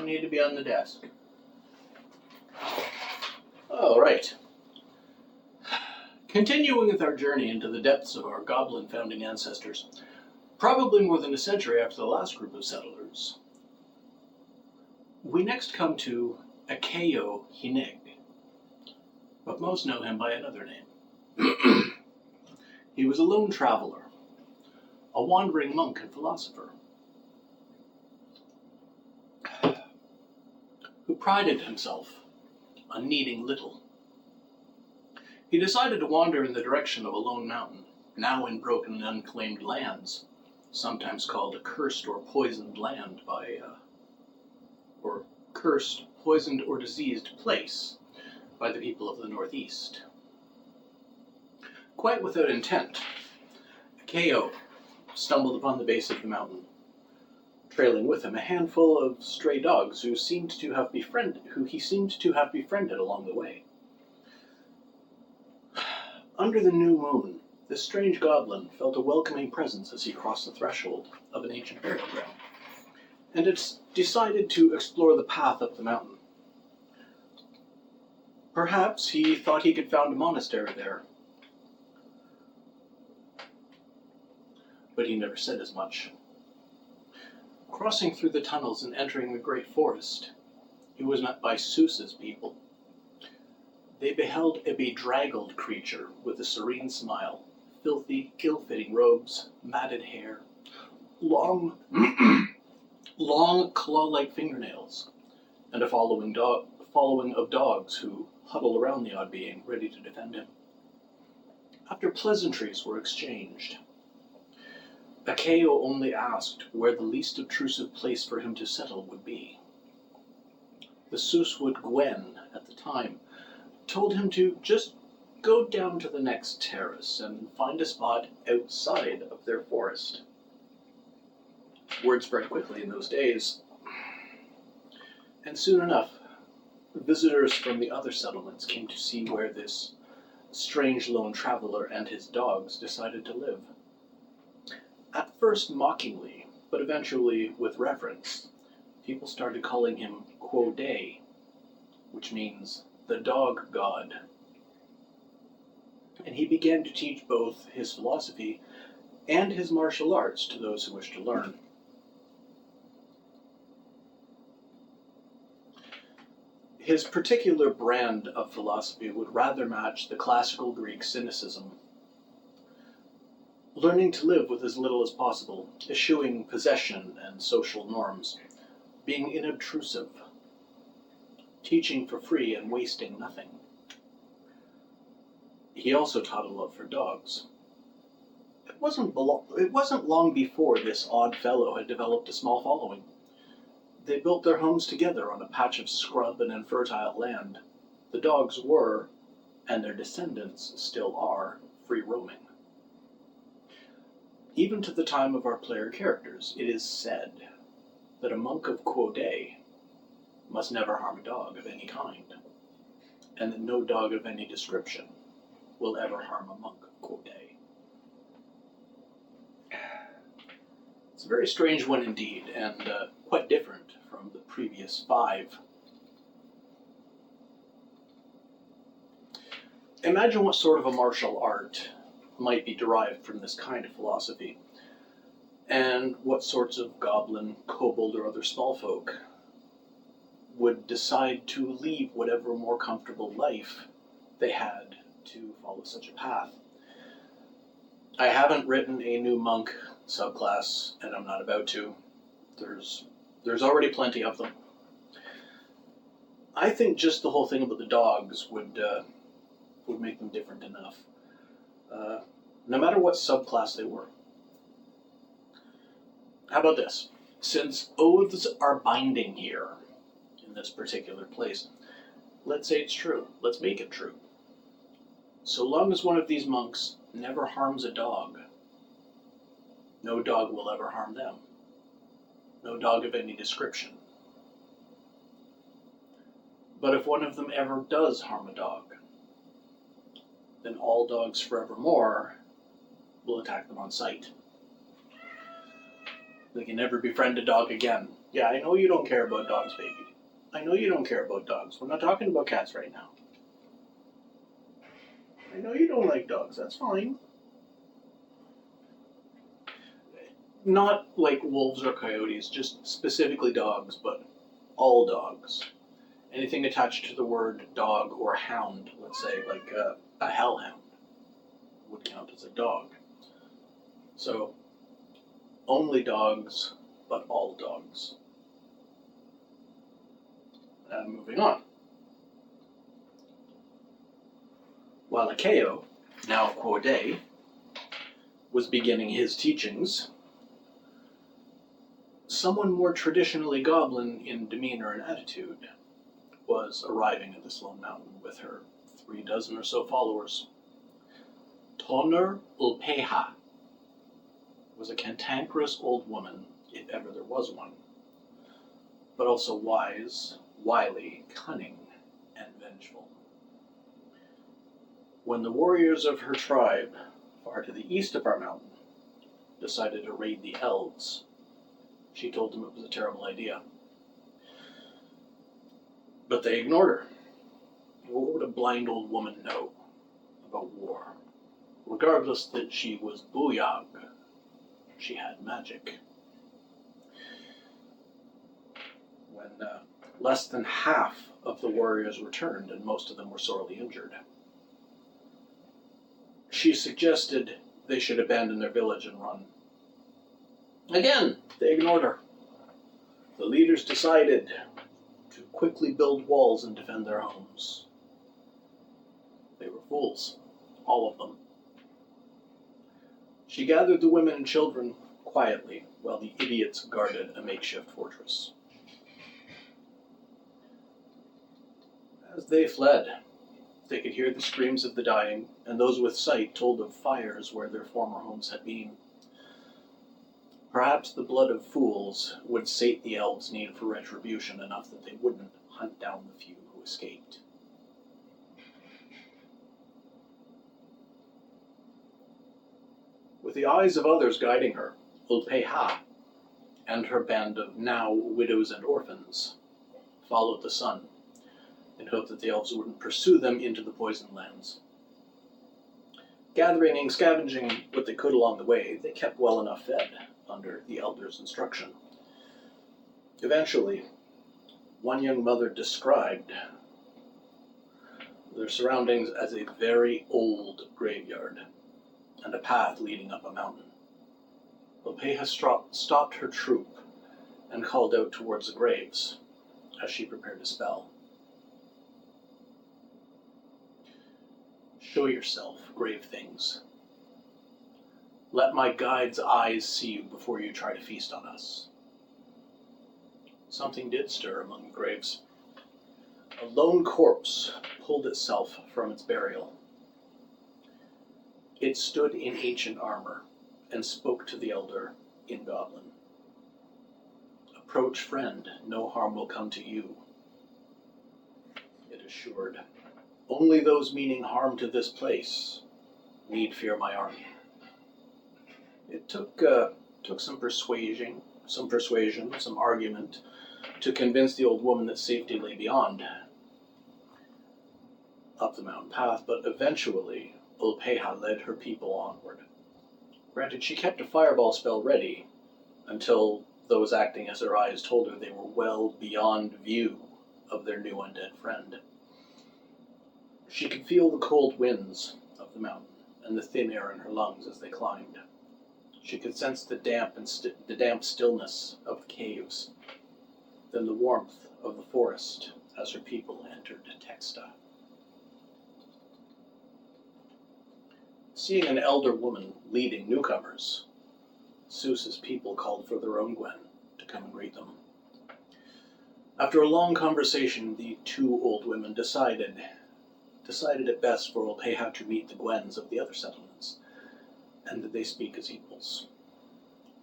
don't need to be on the desk. All right. Continuing with our journey into the depths of our goblin founding ancestors, probably more than a century after the last group of settlers, we next come to Akayo Hinig, but most know him by another name. He was a lone traveler, a wandering monk and philosopher, who prided himself on needing little. He decided to wander in the direction of a lone mountain, now in broken and unclaimed lands, sometimes called a cursed or poisoned land or cursed, poisoned, or diseased place by the people of the Northeast. Quite without intent, Akayo stumbled upon the base of the mountain, trailing with him a handful of stray dogs who he seemed to have befriended along the way. Under the new moon, this strange goblin felt a welcoming presence as he crossed the threshold of an ancient burial ground, and had decided to explore the path up the mountain. Perhaps he thought he could found a monastery there, but he never said as much. Crossing through the tunnels and entering the great forest, he was met by Seuss's people. They beheld a bedraggled creature with a serene smile, filthy, ill-fitting robes, matted hair, long claw-like fingernails, and a following of dogs who huddled around the odd being, ready to defend him. After pleasantries were exchanged, Akayo only asked where the least obtrusive place for him to settle would be. The Seusswood Gwen, at the time, told him to just go down to the next terrace and find a spot outside of their forest. Word spread quickly in those days, and soon enough, visitors from the other settlements came to see where this strange lone traveler and his dogs decided to live. At first mockingly, but eventually with reverence, people started calling him Quode, which means the dog god. And he began to teach both his philosophy and his martial arts to those who wished to learn. His particular brand of philosophy would rather match the classical Greek cynicism, learning to live with as little as possible, eschewing possession and social norms, being inobtrusive, teaching for free and wasting nothing. He also taught a love for dogs. It wasn't long before this odd fellow had developed a small following. They built their homes together on a patch of scrub and infertile land. The dogs were, and their descendants still are, free roaming. Even to the time of our player characters, it is said that a monk of Quode must never harm a dog of any kind, and that no dog of any description will ever harm a monk of Quode. It's a very strange one indeed, and quite different from the previous 5. Imagine what sort of a martial art might be derived from this kind of philosophy, and what sorts of goblin, kobold, or other small folk would decide to leave whatever more comfortable life they had to follow such a path. I haven't written a new monk subclass, and I'm not about to. There's already plenty of them. I think just the whole thing about the dogs would make them different enough, no matter what subclass they were. How about this? Since oaths are binding here, in this particular place, let's say it's true. Let's make it true. So long as one of these monks never harms a dog, no dog will ever harm them. No dog of any description. But if one of them ever does harm a dog, then all dogs forevermore will attack them on sight. They can never befriend a dog again, Yeah, I know you don't care about dogs, baby. I know you don't care about dogs. We're not talking about cats right now. I know you don't like dogs. That's fine. Not like wolves or coyotes, just specifically dogs, but all dogs. Anything attached to the word dog or hound, let's say, like a hellhound, would count as a dog. So, only dogs, but all dogs. And moving on. While Akeo, now Quode, was beginning his teachings, someone more traditionally goblin in demeanor and attitude was arriving at this lone mountain with her 36 or so followers. Tonner Ulpeha was a cantankerous old woman, if ever there was one, but also wise, wily, cunning, and vengeful. When the warriors of her tribe, far to the east of our mountain, decided to raid the elves, she told them it was a terrible idea. But they ignored her. What would a blind old woman know about war? Regardless that she was Booyag, she had magic. When less than half of the warriors returned, and most of them were sorely injured, she suggested they should abandon their village and run. Again, they ignored her. The leaders decided to quickly build walls and defend their homes. They were fools, all of them. She gathered the women and children quietly while the idiots guarded a makeshift fortress. As they fled, they could hear the screams of the dying, and those with sight told of fires where their former homes had been. Perhaps the blood of fools would sate the elves' need for retribution enough that they wouldn't hunt down the few who escaped. With the eyes of others guiding her, Ulpeha and her band of now widows and orphans followed the sun in hope that the elves wouldn't pursue them into the poisoned lands. Gathering and scavenging what they could along the way, they kept well enough fed under the elder's instruction. Eventually, one young mother described their surroundings as a very old graveyard and a path leading up a mountain. Ulpeha stopped her troop and called out towards the graves as she prepared to spell. Show yourself, grave things. Let my guide's eyes see you before you try to feast on us. Something did stir among the graves. A lone corpse pulled itself from its burial. It stood in ancient armor and spoke to the elder in Goblin. Approach, friend, no harm will come to you, it assured. Only those meaning harm to this place need fear my army. It took some persuasion, some argument to convince the old woman that safety lay beyond up the mountain path, but eventually Ulpeha led her people onward. Granted, she kept a fireball spell ready until those acting as her eyes told her they were well beyond view of their new undead friend. She could feel the cold winds of the mountain and the thin air in her lungs as they climbed. She could sense the damp stillness of the caves, then the warmth of the forest as her people entered Teksta. Seeing an elder woman leading newcomers, Seuss's people called for their own Gwen to come and greet them. After a long conversation, the two old women decided it best for Ulpeha to meet the Gwens of the other settlements, and that they speak as equals.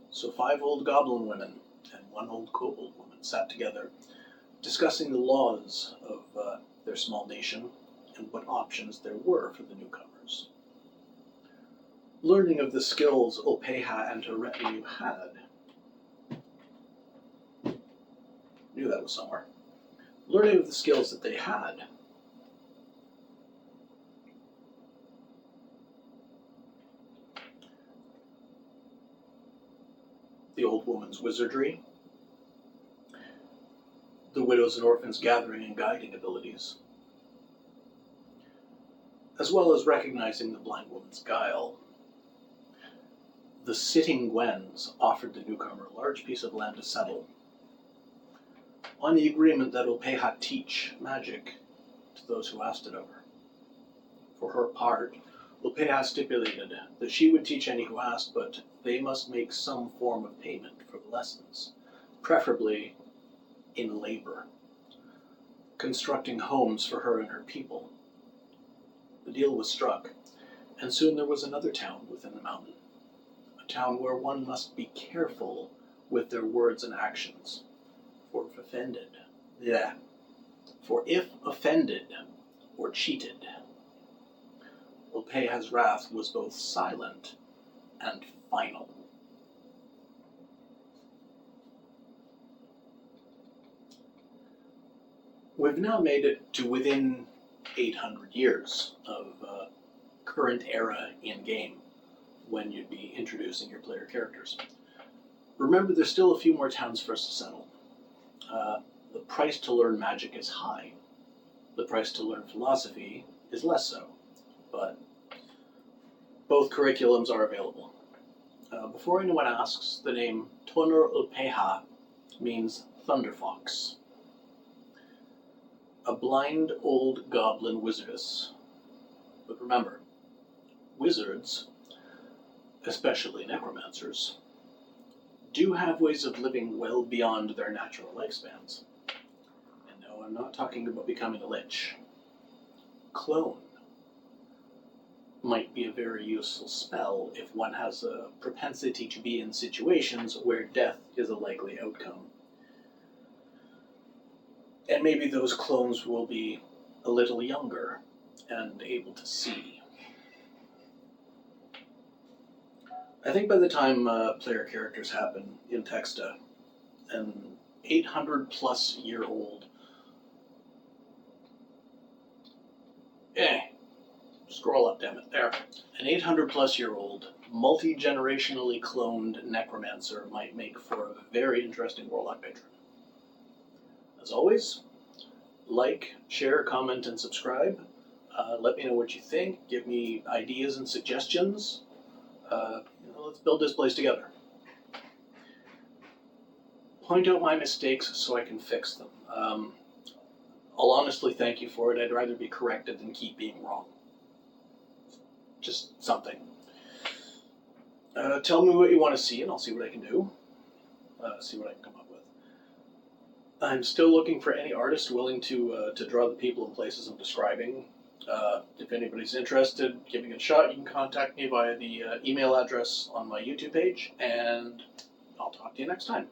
So 5 old goblin women and 1 old kobold woman sat together, discussing the laws of their small nation and what options there were for the newcomers. Learning of the skills Ulpeha and her retinue had, Knew that was somewhere. Learning of the skills that they had. The old woman's wizardry, the widows and orphans gathering and guiding abilities, as well as recognizing the blind woman's guile. The sitting Gwens offered the newcomer a large piece of land to settle, on the agreement that Ulpeha teach magic to those who asked it of her. For her part, Ulpeha stipulated that she would teach any who asked, but they must make some form of payment for the lessons, preferably in labor, constructing homes for her and her people. The deal was struck, and soon there was another town within the mountain, a town where one must be careful with their words and actions, for if offended or cheated, Ulpeha's wrath was both silent and final. We've now made it to within 800 years of current era in-game, when you'd be introducing your player characters. Remember, there's still a few more towns for us to settle. The price to learn magic is high. The price to learn philosophy is less so, but both curriculums are available. Before anyone asks, the name Tonur Ulpeha means Thunder Fox. A blind old goblin wizardess. But remember, wizards, especially necromancers, do have ways of living well beyond their natural lifespans. And no, I'm not talking about becoming a lich. Clone might be a very useful spell if one has a propensity to be in situations where death is a likely outcome. And maybe those clones will be a little younger and able to see. I think by the time player characters happen in Teksta, an 800 plus year old, scroll up, damn it, there. An 800 plus year old, multi-generationally cloned necromancer might make for a very interesting warlock patron. As always, like, share, comment, and subscribe. Let me know what you think. Give me ideas and suggestions. Let's build this place together. Point out my mistakes so I can fix them. I'll honestly thank you for it. I'd rather be corrected than keep being wrong. Just something. Tell me what you want to see, and I'll see what I can do. See what I can come up with. I'm still looking for any artist willing to draw the people and places I'm describing. If anybody's interested, giving it a shot, you can contact me via the email address on my YouTube page, and I'll talk to you next time.